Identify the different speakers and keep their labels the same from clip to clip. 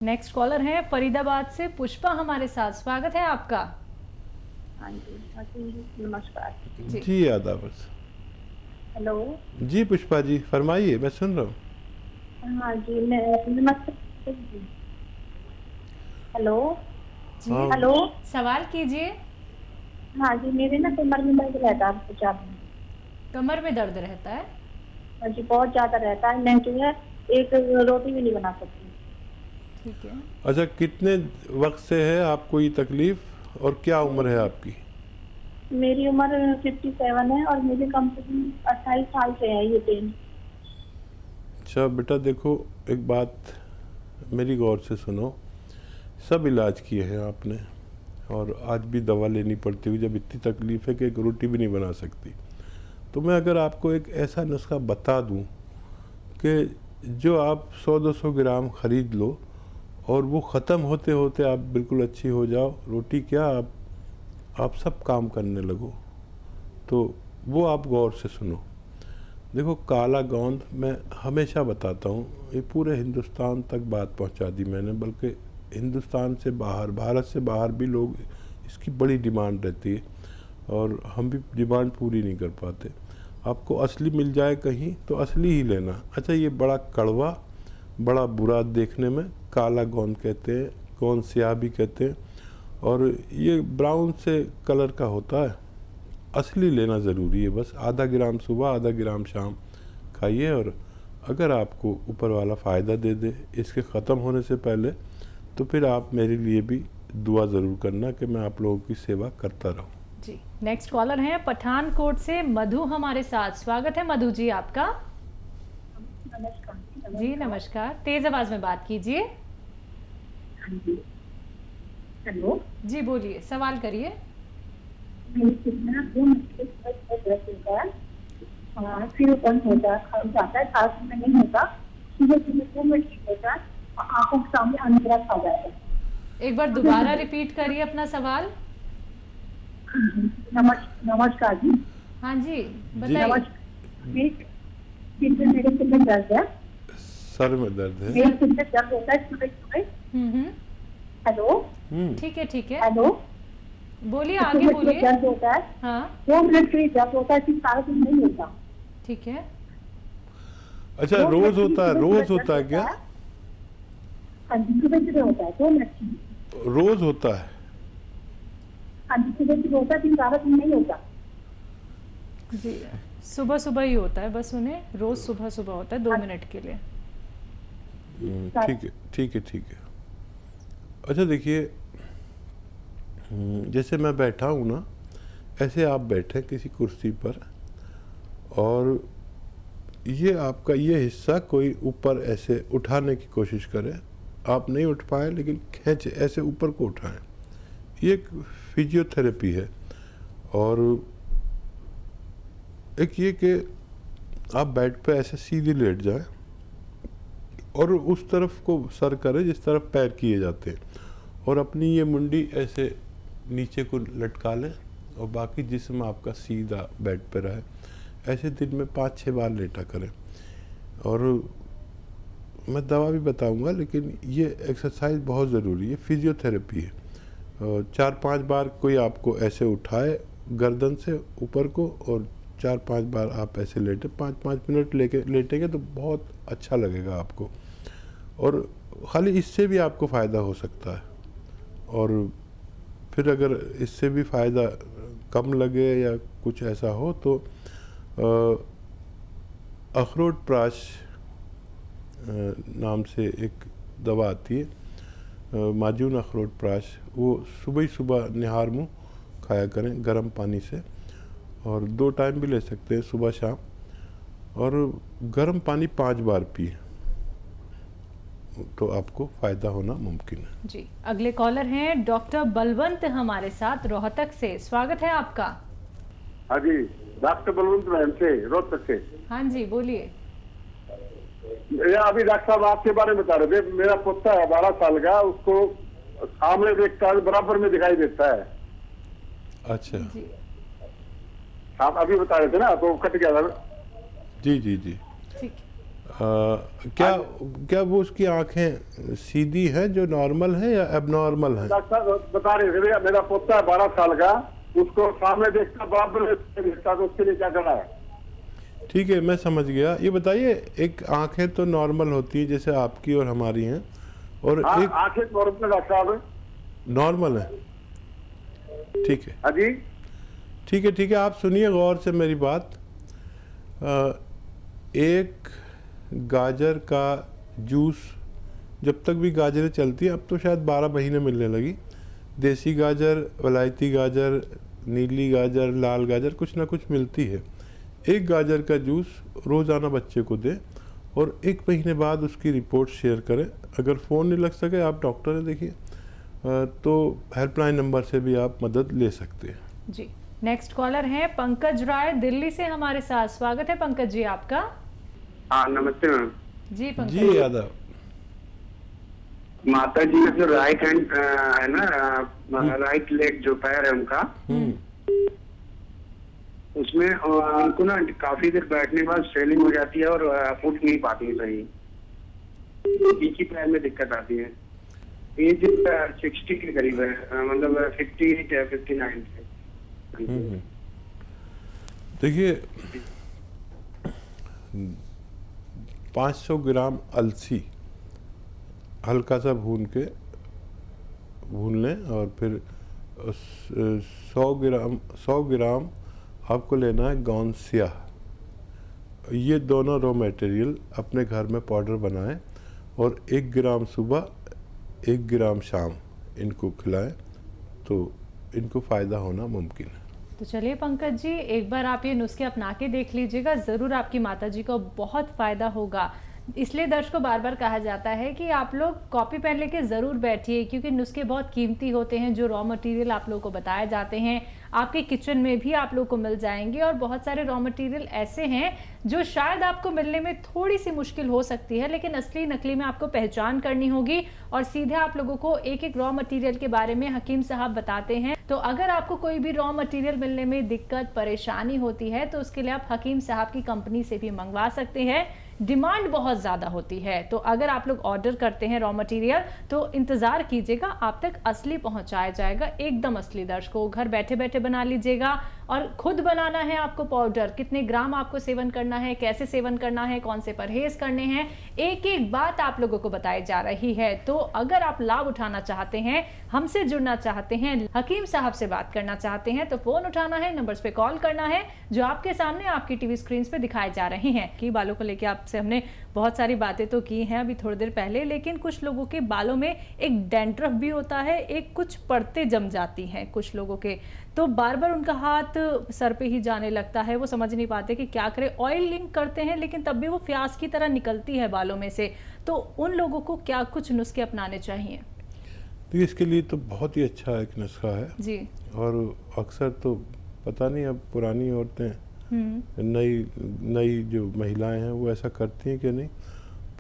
Speaker 1: Next collar है फरीदाबाद से पुष्पा हमारे साथ। स्वागत है आपका।
Speaker 2: हाँ जी, नमस्कार
Speaker 1: जी
Speaker 3: आदाब।
Speaker 2: हेलो।
Speaker 3: जी पुष्पा जी फरमाइए, मैं सुन रहा हूँ।
Speaker 2: हाँ जी, मैं नमस्ते। हेलो
Speaker 1: जी
Speaker 3: हाँ।
Speaker 2: हेलो।
Speaker 1: सवाल कीजिए।
Speaker 2: हाँ जी, मेरे ना कमर में दर्द रहता है बहुत ज्यादा।
Speaker 1: कमर में दर्द रहता है?
Speaker 2: हाँ जी, बहुत ज्यादा रहता है। मैं जो है एक रोटी भी नहीं बना सकती।
Speaker 1: ठीक है।
Speaker 3: अच्छा, कितने वक्त से है आपको ये तकलीफ और क्या उम्र है आपकी?
Speaker 2: मेरी उम्र 57 है और मुझे कम से कम 28 साल से है ये पेन।
Speaker 3: अच्छा बेटा देखो, एक बात मेरी गौर से सुनो। सब इलाज किए हैं आपने और आज भी दवा लेनी पड़ती हुई जब इतनी तकलीफ है कि एक रोटी भी नहीं बना सकती। तो मैं अगर आपको एक ऐसा नुस्खा बता दूं कि जो आप 100-200 ग्राम ख़रीद लो और वो ख़त्म होते होते आप बिल्कुल अच्छी हो जाओ, रोटी क्या आप सब काम करने लगो, तो वो आप गौर से सुनो। देखो काला गोंद मैं हमेशा बताता हूँ, ये पूरे हिंदुस्तान तक बात पहुँचा दी मैंने, बल्कि हिंदुस्तान से बाहर, भारत से बाहर भी लोग इसकी बड़ी डिमांड रहती है और हम भी डिमांड पूरी नहीं कर पाते। आपको असली मिल जाए कहीं तो असली ही लेना। अच्छा, ये बड़ा कड़वा, बड़ा बुरा देखने में, काला गोंद कहते हैं, गोंद स्याह भी कहते हैं, और ये ब्राउन से कलर का होता है। असली लेना ज़रूरी है। बस आधा ग्राम सुबह, आधा ग्राम शाम खाइए और अगर आपको ऊपर वाला फ़ायदा दे दे इसके ख़त्म होने से पहले, तो फिर आप मेरे लिए भी दुआ ज़रूर करना कि मैं आप लोगों की सेवा करता रहूं।
Speaker 1: जी नेक्स्ट कॉलर है पठानकोट से मधु हमारे साथ। स्वागत है मधु जी आपका।
Speaker 2: नमस्कार।
Speaker 1: जी नमस्कार, तेज आवाज में बात कीजिए।
Speaker 2: हाँ जी। हेलो।
Speaker 1: जी बोलिए, सवाल करिए।
Speaker 2: मेरी कितना 2 मिनट दर्द होता है, फिर बंद होता है, खा जाता है, खास में नहीं होता। सुबह सुबह 2 मिनट ठीक होता है और आंखों के सामने अंधेरा खा जाता है।
Speaker 1: एक बार दोबारा रिपीट करिए अपना सवाल।
Speaker 2: नमस्कार जी।
Speaker 1: हाँ जी
Speaker 3: जी।
Speaker 1: बताइए।
Speaker 2: मेरे सिर में दर्द है।
Speaker 3: सर में दर्द है?
Speaker 2: मेरे सिर में दर्द होता है सुबह सुबह। हेलो।
Speaker 1: ठीक है ठीक है,
Speaker 2: हेलो।
Speaker 1: बोलिए आगे बोलिए।
Speaker 2: दर्द होता है।
Speaker 1: हाँ
Speaker 2: 2 मिनट के लिए दर्द होता है, फिर सारा दिन नहीं होता।
Speaker 1: ठीक है।
Speaker 3: अच्छा, रोज होता है? रोज होता है क्या?
Speaker 2: हाँ जी, सुबह सुबह होता है 2 मिनट की।
Speaker 3: रोज होता है?
Speaker 2: हाँ जी, सुबह सुबह होता है, फिर सारा दिन नहीं होता।
Speaker 1: जी सुबह सुबह ही होता है, बस उन्हें रोज सुबह सुबह होता है 2 मिनट के लिए।
Speaker 3: ठीक है ठीक है ठीक है। अच्छा देखिए, जैसे मैं बैठा हूँ ना, ऐसे आप बैठे किसी कुर्सी पर और ये आपका ये हिस्सा कोई ऊपर ऐसे उठाने की कोशिश करे। आप नहीं उठ पाए लेकिन खींचे, ऐसे ऊपर को उठाएं। ये एक फिजियोथेरेपी है। और एक ये कि आप बेड पे ऐसे सीधे लेट जाएं और उस तरफ को सर करें जिस तरफ पैर किए जाते हैं, और अपनी ये मुंडी ऐसे नीचे को लटका लें और बाकी जिस्म आपका सीधा बेड पे रहे। ऐसे दिन में 5-6 बार लेटा करें। और मैं दवा भी बताऊंगा, लेकिन ये एक्सरसाइज बहुत ज़रूरी है, फिजियोथेरेपी है। 4-5 बार कोई आपको ऐसे उठाए गर्दन से ऊपर को और 4-5 बार आप ऐसे लेटे, 5-5 मिनट लेके लेटेंगे तो बहुत अच्छा लगेगा आपको। और ख़ाली इससे भी आपको फ़ायदा हो सकता है। और फिर अगर इससे भी फ़ायदा कम लगे या कुछ ऐसा हो तो अखरोट प्राश नाम से एक दवा आती है, माजून अखरोट प्राश, वो सुबह ही सुबह निहार मुँह खाया करें गर्म पानी से, और 2 टाइम भी ले सकते हैं, सुबह शाम। और गर्म पानी 5 बार पिए तो आपको फ़ायदा होना मुमकिन है।
Speaker 1: जी अगले कॉलर हैं डॉक्टर बलवंत हमारे साथ रोहतक से। स्वागत है आपका।
Speaker 4: हाँ जी, डॉक्टर बलवंत मैम से, रोहतक से।
Speaker 1: हाँ जी बोलिए।
Speaker 4: अभी डॉक्टर साहब आपके बारे में बता रहे थे। मेरा पोता है 12 साल का, उसको सामने देखता है, बराबर में दिखाई देता है।
Speaker 3: अच्छा
Speaker 1: जी
Speaker 4: आप अभी बता रहे थे ना, तो कट गया था।
Speaker 3: जी जी जी।
Speaker 1: ठीक।
Speaker 3: क्या क्या वो उसकी आंखें सीधी है जो नॉर्मल है या एबनॉर्मल है?
Speaker 4: डॉक्टर साहब बता रहे थे, मेरा पोता है 12 साल का, उसको सामने देखता बराबर में देखता, तो उसके लिए क्या करना है?
Speaker 3: ठीक है, मैं समझ गया। ये बताइए, एक आंखें तो नॉर्मल होती है जैसे आपकी और हमारी हैं, और
Speaker 4: हाँ,
Speaker 3: एक
Speaker 4: आंखें नॉर्मल डॉक्टर साहब।
Speaker 3: नॉर्मल है। ठीक है,
Speaker 4: हाँ जी।
Speaker 3: ठीक है, ठीक है, आप सुनिए गौर से मेरी बात। एक गाजर का जूस, जब तक भी गाजरें चलती हैं, अब तो शायद 12 महीने मिलने लगी, देसी गाजर, वलायती गाजर, नीली गाजर, लाल गाजर, कुछ ना कुछ मिलती है। एक गाजर का जूस रोज़ाना बच्चे को दें और 1 महीने बाद उसकी रिपोर्ट शेयर करें। अगर फ़ोन नहीं लग सके, आप डॉक्टर से देखिए, तो हेल्पलाइन नंबर से भी आप मदद ले सकते हैं।
Speaker 1: जी, नेक्स्ट कॉलर हैं पंकज राय दिल्ली से हमारे साथ। स्वागत है पंकज जी आपका।
Speaker 5: हाँ नमस्ते मैम।
Speaker 1: जी पंकज
Speaker 3: जी यादव,
Speaker 5: माता जी का जो राइट हैंड है ना, राइट लेग जो पैर है उनका, उसमें उनको ना काफी देर बैठने के बाद स्वेलिंग हो जाती है और उठ नहीं पाती है सही, एक ही पैर में दिक्कत आती है। एज 60 के करीब है, मतलब 58 या 59 है।
Speaker 3: देखिए 500 ग्राम अलसी हल्का सा भून लें, और फिर 100 ग्राम आपको लेना है गौन स्याह। ये दोनों रॉ मटेरियल अपने घर में पाउडर बनाएं और 1 ग्राम सुबह 1 ग्राम शाम इनको खिलाएं, तो इनको फ़ायदा होना मुमकिन है।
Speaker 1: तो चलिए पंकज जी, एक बार आप ये नुस्खे अपना के देख लीजिएगा, ज़रूर आपकी माता जी को बहुत फ़ायदा होगा। इसलिए दर्शकों को बार बार कहा जाता है कि आप लोग कॉपी पेन लेके ज़रूर बैठिए, क्योंकि नुस्खे बहुत कीमती होते हैं। जो रॉ मटेरियल आप लोगों को बताए जाते हैं आपके किचन में भी आप लोग को मिल जाएंगे, और बहुत सारे रॉ मटेरियल ऐसे हैं जो शायद आपको मिलने में थोड़ी सी मुश्किल हो सकती है, लेकिन असली नकली में आपको पहचान करनी होगी। और सीधे आप लोगों को एक एक रॉ मटेरियल के बारे में हकीम साहब बताते हैं। तो अगर आपको कोई भी रॉ मटेरियल मिलने में दिक्कत परेशानी होती है, तो उसके लिए आप हकीम साहब की कंपनी से भी मंगवा सकते हैं। डिमांड बहुत ज़्यादा होती है, तो अगर आप लोग ऑर्डर करते हैं रॉ मटेरियल, तो इंतज़ार कीजिएगा, आप तक असली पहुंचाया जाएगा, एकदम असली। दर्शकों, घर बैठे बैठे बना लीजिएगा, और खुद बनाना है आपको पाउडर, कितने ग्राम आपको सेवन करना है, कैसे सेवन करना है, कौन से परहेज करने हैं, एक एक बात आप लोगों को बताई जा रही है। तो अगर आप लाभ उठाना चाहते हैं, हमसे जुड़ना चाहते हैं, हकीम साहब से बात करना चाहते हैं, तो फोन उठाना है, नंबर्स पे कॉल करना है जो आपके सामने आपकी टीवी स्क्रीन पे दिखाए जा रहे हैं। कि बालों को लेकर आपसे हमने बहुत सारी बातें तो की हैं अभी थोड़ी देर पहले, लेकिन कुछ लोगों के बालों में एक डैंड्रफ भी होता है, एक कुछ परतें जम जाती हैं कुछ लोगों के, तो बार बार उनका हाथ सर पे ही जाने लगता है, वो समझ नहीं पाते कि क्या करें। ऑयलिंग करते हैं लेकिन तब भी वो फ्यास की तरह निकलती है बालों में से, तो उन लोगों को क्या कुछ नुस्खे अपनाने चाहिए?
Speaker 3: तो इसके लिए तो बहुत ही अच्छा एक नुस्खा है
Speaker 1: जी।
Speaker 3: और अक्सर तो पता नहीं अब पुरानी औरतें, नई जो महिलाएं हैं वो ऐसा करती हैं कि नहीं।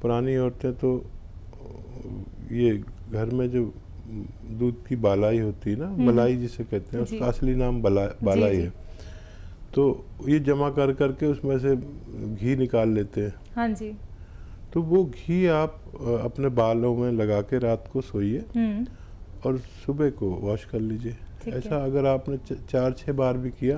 Speaker 3: पुरानी औरतें तो ये घर में जो दूध की बालाई होती है ना, मलाई जिसे कहते हैं, उसका असली नाम बालाई है, तो ये जमा कर करके उसमें से घी निकाल लेते हैं।
Speaker 1: हाँ जी।
Speaker 3: तो वो घी आप अपने बालों में लगा के रात को सोइए और सुबह को वॉश कर लीजिए। ऐसा अगर आपने 4-6 बार भी किया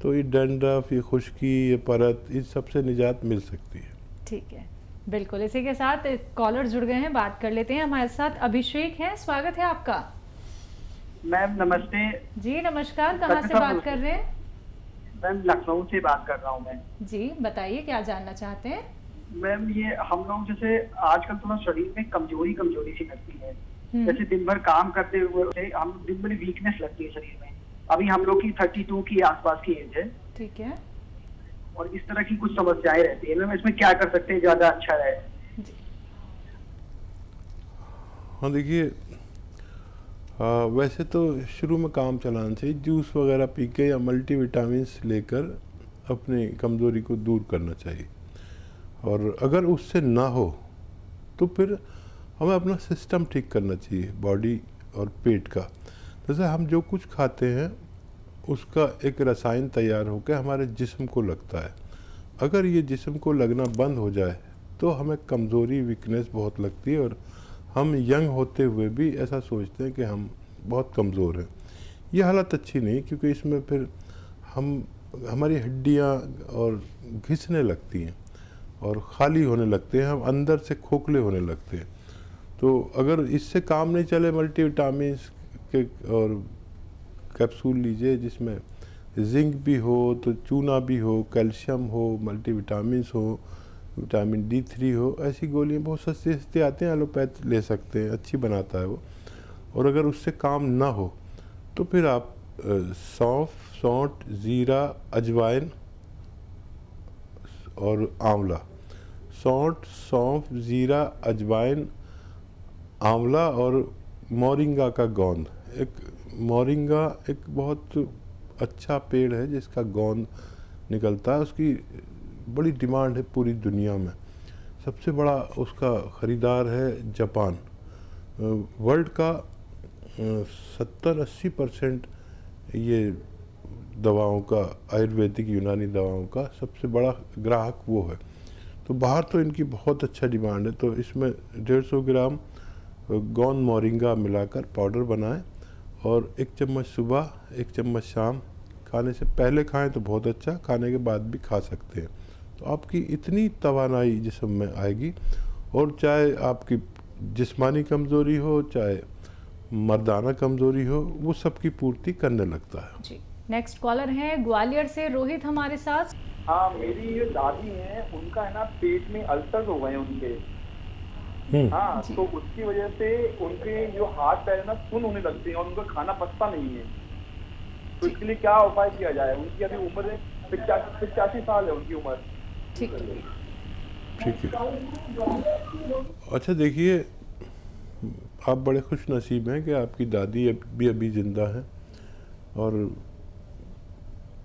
Speaker 3: तो ये डैंड्रफ, ये खुश्की, ये परत, इस सबसे निजात मिल सकती है।
Speaker 1: ठीक है, बिल्कुल। इसी के साथ कॉलर जुड़ गए हैं, बात कर लेते हैं। हमारे साथ अभिषेक हैं, स्वागत है आपका।
Speaker 5: मैम नमस्ते।
Speaker 1: जी नमस्कार, कहाँ से बात कर रहे हैं?
Speaker 5: मैम लखनऊ से बात कर रहा हूँ मैं।
Speaker 1: जी बताइए, क्या जानना चाहते हैं?
Speaker 5: मैम ये हम लोग जैसे आजकल थोड़ा शरीर में कमजोरी सी लगती है, जैसे दिन भर काम करते हुए हम दिन भर वीकनेस लगती है शरीर में। अभी हम लोग की 32 की आसपास की एज है। ठीक है। और इस तरह की कुछ समस्याएं रहती है, मैम इसमें क्या कर सकते हैं ज्यादा अच्छा रहे?
Speaker 3: हाँ देखिए, वैसे तो शुरू में काम चलाना चाहिए, जूस वगैरह पी के या मल्टीविटामिन्स लेकर अपनी कमज़ोरी को दूर करना चाहिए। और अगर उससे ना हो तो फिर हमें अपना सिस्टम ठीक करना चाहिए, बॉडी और पेट का। जैसे हम जो कुछ खाते हैं उसका एक रसायन तैयार होकर हमारे जिस्म को लगता है। अगर ये जिस्म को लगना बंद हो जाए तो हमें कमज़ोरी वीकनेस बहुत लगती है और हम यंग होते हुए भी ऐसा सोचते हैं कि हम बहुत कमज़ोर हैं। ये हालत अच्छी नहीं, क्योंकि इसमें फिर हमारी हड्डियाँ और घिसने लगती हैं और ख़ाली होने लगते हैं, हम अंदर से खोखले होने लगते हैं। तो अगर इससे काम नहीं चले, मल्टीविटामिन्स के और कैप्सूल लीजिए जिसमें जिंक भी हो, तो चूना भी हो, कैल्शियम हो, मल्टीविटामिन्स हो, विटामिन D3 हो, ऐसी गोलियाँ बहुत सस्ती सस्ती आती हैं, एलोपैथ ले सकते हैं, अच्छी बनाता है वो। और अगर उससे काम ना हो तो फिर आप सौंफ, सौंठ, ज़ीरा, अजवाइन और आंवला, सौंठ, सौंफ, ज़ीरा, अजवाइन, आंवला और मोरिंगा का गोंद। मोरिंगा एक बहुत अच्छा पेड़ है जिसका गोंद निकलता है, उसकी बड़ी डिमांड है पूरी दुनिया में। सबसे बड़ा उसका ख़रीदार है जापान। वर्ल्ड का 70-80% ये दवाओं का, आयुर्वेदिक यूनानी दवाओं का सबसे बड़ा ग्राहक वो है। तो बाहर तो इनकी बहुत अच्छा डिमांड है। तो इसमें 150 ग्राम गोंद मोरिंगा मिलाकर पाउडर बनाएं और 1 चम्मच सुबह, 1 चम्मच शाम, खाने से पहले खाएं तो बहुत अच्छा, खाने के बाद भी खा सकते हैं। तो आपकी इतनी तवानाई जिस्म में आएगी, और चाहे आपकी जिस्मानी कमज़ोरी हो, चाहे मर्दाना कमज़ोरी हो, वो सबकी पूर्ति करने लगता है।
Speaker 1: जी, नेक्स्ट कॉलर हैं ग्वालियर से रोहित हमारे साथ।
Speaker 6: हाँ, मेरी ये दादी हैं, उनका है ना पेट में अल्सर हो गए उनके। हाँ, तो उसकी वजह से उनके जो हाथ पैर ना सुन्न होने लगते हैं और उनका खाना पचता नहीं है। तो इसके लिए क्या उपाय किया जाए? उनकी अभी उम्र 85 साल है उनकी उम्र।
Speaker 1: ठीक है,
Speaker 3: ठीक है। अच्छा देखिए, आप बड़े खुश नसीब हैं कि आपकी दादी अभी ज़िंदा हैं, और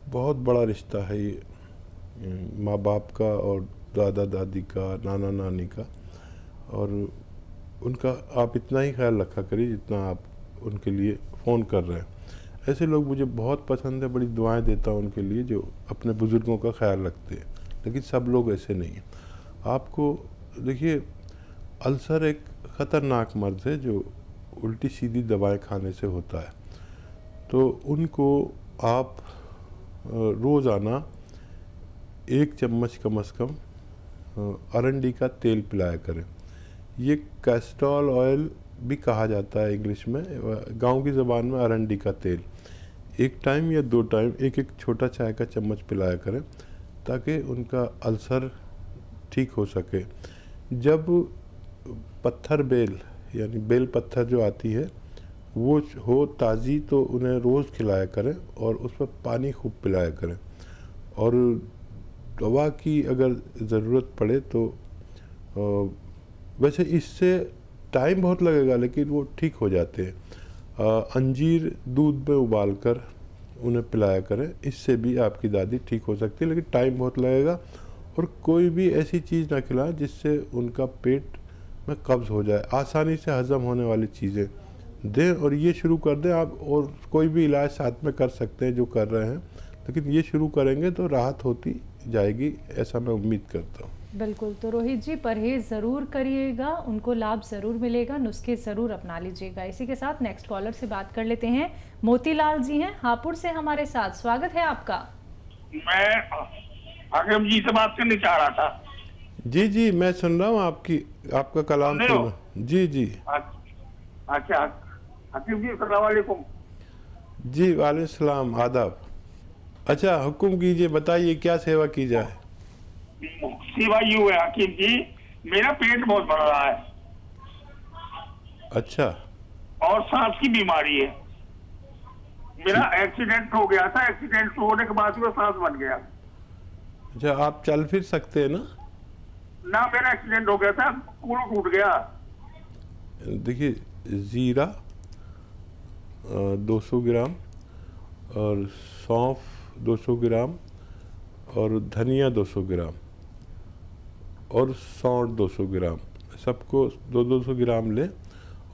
Speaker 3: बहुत बड़ा रिश्ता है ये माँ बाप का और दादा दादी का, नाना नानी का। और उनका आप इतना ही ख्याल रखा करिए जितना आप उनके लिए फ़ोन कर रहे हैं। ऐसे लोग मुझे बहुत पसंद है, बड़ी दुआएं देता हूँ उनके लिए जो अपने बुज़ुर्गों का ख्याल रखते हैं, लेकिन सब लोग ऐसे नहीं हैं। आपको देखिए, अल्सर एक ख़तरनाक मर्ज़ है जो उल्टी सीधी दवाएं खाने से होता है। तो उनको आप रोज़ाना 1 चम्मच कम से कम अरंडी का तेल पिलाया करें। ये कैस्ट्रॉल ऑयल भी कहा जाता है इंग्लिश में, गांव की ज़बान में अरंडी का तेल। 1 टाइम या 2 टाइम 1-1 छोटा चाय का चम्मच पिलाया करें, ताकि उनका अल्सर ठीक हो सके। जब पत्थर बेल यानी बेल पत्थर जो आती है वो हो ताज़ी, तो उन्हें रोज़ खिलाया करें और उस पर पानी खूब पिलाया करें। और दवा की अगर ज़रूरत पड़े तो वैसे इससे टाइम बहुत लगेगा, लेकिन वो ठीक हो जाते हैं। अंजीर दूध में उबाल कर उन्हें पिलाया करें, इससे भी आपकी दादी ठीक हो सकती है, लेकिन टाइम बहुत लगेगा। और कोई भी ऐसी चीज़ ना खिलाएं जिससे उनका पेट में कब्ज़ हो जाए। आसानी से हज़म होने वाली चीज़ें दें और ये शुरू कर दें आप। और कोई भी इलाज साथ में कर सकते हैं जो कर रहे हैं, लेकिन ये शुरू करेंगे तो राहत होती जाएगी, ऐसा मैं उम्मीद करता हूँ।
Speaker 1: बिल्कुल। तो रोहित जी, परहेज ज़रूर करिएगा, उनको लाभ ज़रूर मिलेगा, नुस्खे ज़रूर अपना लीजिएगा। इसी के साथ नेक्स्ट कॉलर से बात कर लेते हैं। मोतीलाल जी हैं हापुड़ से हमारे साथ, स्वागत है आपका।
Speaker 7: मैं हाकिम जी से बात करनी चाह रहा था।
Speaker 3: जी जी, मैं सुन रहा हूँ आपका कलाम सुन रहा हूँ। जी जी।
Speaker 7: अच्छा हाकिम जी, अस्सलाम वालेकुम।
Speaker 3: जी वालेकुम सलाम, आदाब। अच्छा, हुक्म कीजिए, बताइए क्या सेवा की जाए।
Speaker 7: सेवा यूँ है हाकिम जी, मेरा पेट बहुत बढ़ रहा है।
Speaker 3: अच्छा।
Speaker 7: और सांस की बीमारी है। मेरा एक्सीडेंट हो गया था, एक्सीडेंट होने के बाद में सांस बन गया।
Speaker 3: अच्छा, आप चल फिर सकते हैं ना?
Speaker 7: ना, मेरा एक्सीडेंट हो गया था, कूल टूट गया।
Speaker 3: देखिए, ज़ीरा 200 ग्राम और सौंफ 200 ग्राम और धनिया 200 ग्राम और सौंठ 200 ग्राम, सबको 200 ग्राम लें।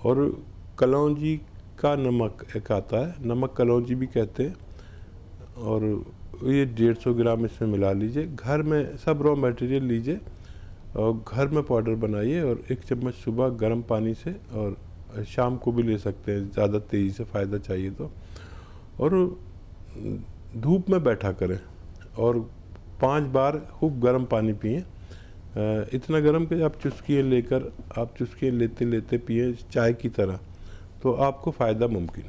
Speaker 3: और कलौंजी का नमक एक आता है, नमक कलौंजी भी कहते हैं, और ये 150 ग्राम इसमें मिला लीजिए। घर में सब रॉ मटेरियल लीजिए और घर में पाउडर बनाइए और 1 चम्मच सुबह गर्म पानी से, और शाम को भी ले सकते हैं ज़्यादा तेज़ी से फ़ायदा चाहिए तो। और धूप में बैठा करें और 5 बार खूब गर्म पानी पिएं, इतना गर्म कि आप चुस्कियाँ लेते लेते पिएं चाय की तरह, तो आपको फ़ायदा मुमकिन है।